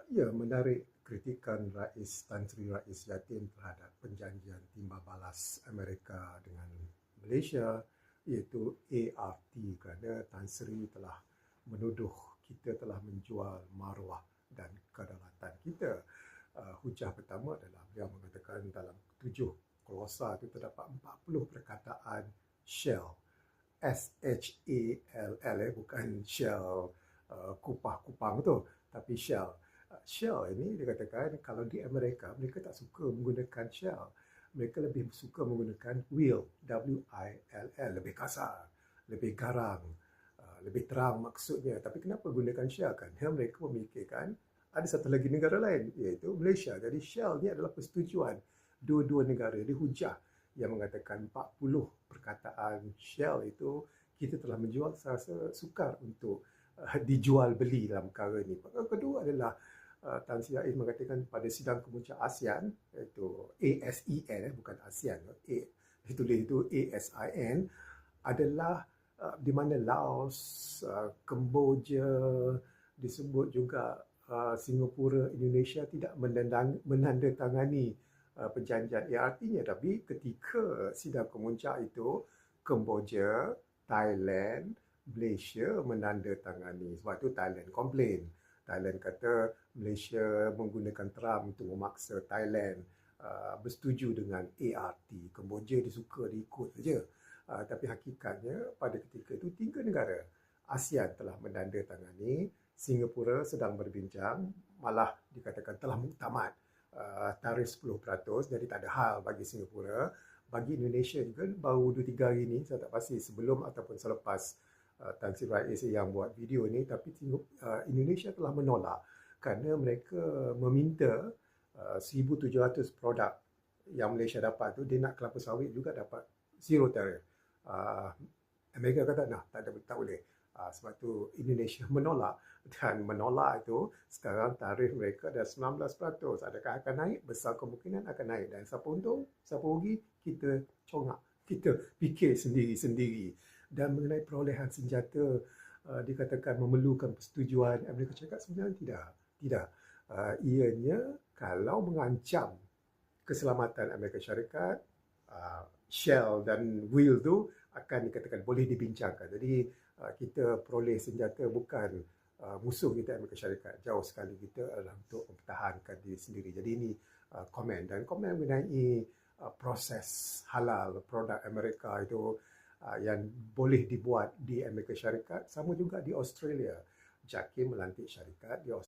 Ya, menarik kritikan Rais Tan Sri Rais Yatin terhadap perjanjian timah balas Amerika dengan Malaysia, iaitu ART, kerana Tan Sri telah menuduh kita telah menjual maruah dan kedaulatan kita. Hujah pertama adalah beliau mengatakan dalam 7 glosa itu terdapat 40 perkataan Shell, SHALL, bukan Shell kupang tu, tapi Shell. Shell ini dikatakan kalau di Amerika mereka tak suka menggunakan Shell. Mereka lebih suka menggunakan will, WILL, lebih kasar, lebih garang, lebih terang maksudnya. Tapi kenapa gunakan Shell? Kan mereka memikirkan ada satu lagi negara lain, iaitu Malaysia. Jadi Shell ni adalah persetujuan dua-dua negara. Jadi hujah yang mengatakan 40 perkataan Shell itu kita telah menjual, saya rasa sukar untuk dijual beli dalam perkara ini. Perkara kedua adalah Tan Sri Rais mengatakan pada sidang kemuncak ASEAN, iaitu ASEAN, bukan ASEAN, ditulis itu ASIN, adalah di mana Laos, Kemboja, disebut juga Singapura, Indonesia tidak menandatangani perjanjian ART-nya. Tapi ketika sidang kemuncak itu, Kemboja, Thailand, Malaysia menandatangani. Sebab itu Thailand komplain. Thailand kata Malaysia menggunakan Trump untuk memaksa Thailand bersetuju dengan ART. Kemboja disuka diikut saja. Tapi hakikatnya pada ketika itu 3 negara ASEAN telah menandatangani. Singapura sedang berbincang, malah dikatakan telah muktamad tarikh 10%, jadi tak ada hal bagi Singapura. Bagi Indonesia juga baru 2-3 hari ini, saya tak pasti sebelum ataupun selepas Tan Sri Rais yang buat video ni, tapi Indonesia telah menolak kerana mereka meminta 1,700 produk yang Malaysia dapat tu, dia nak kelapa sawit juga dapat zero tariff. Amerika kata tak boleh. Sebab tu Indonesia menolak, dan menolak itu sekarang tarif mereka dah 19%. Adakah akan naik? Besar kemungkinan akan naik. Dan siapa untung, siapa rugi? Kita congak, kita fikir sendiri-sendiri. Dan mengenai perolehan senjata, dikatakan memerlukan persetujuan Amerika Syarikat, sebenarnya tidak. Ianya kalau mengancam keselamatan Amerika Syarikat, Shell dan Will tu akan dikatakan boleh dibincangkan. Jadi kita peroleh senjata bukan musuh kita Amerika Syarikat. Jauh sekali, kita adalah untuk mempertahankan diri sendiri. Jadi ini komen mengenai proses halal produk Amerika itu yang boleh dibuat di Amerika Syarikat, sama juga di Australia. JAKIM melantik syarikat di Australia.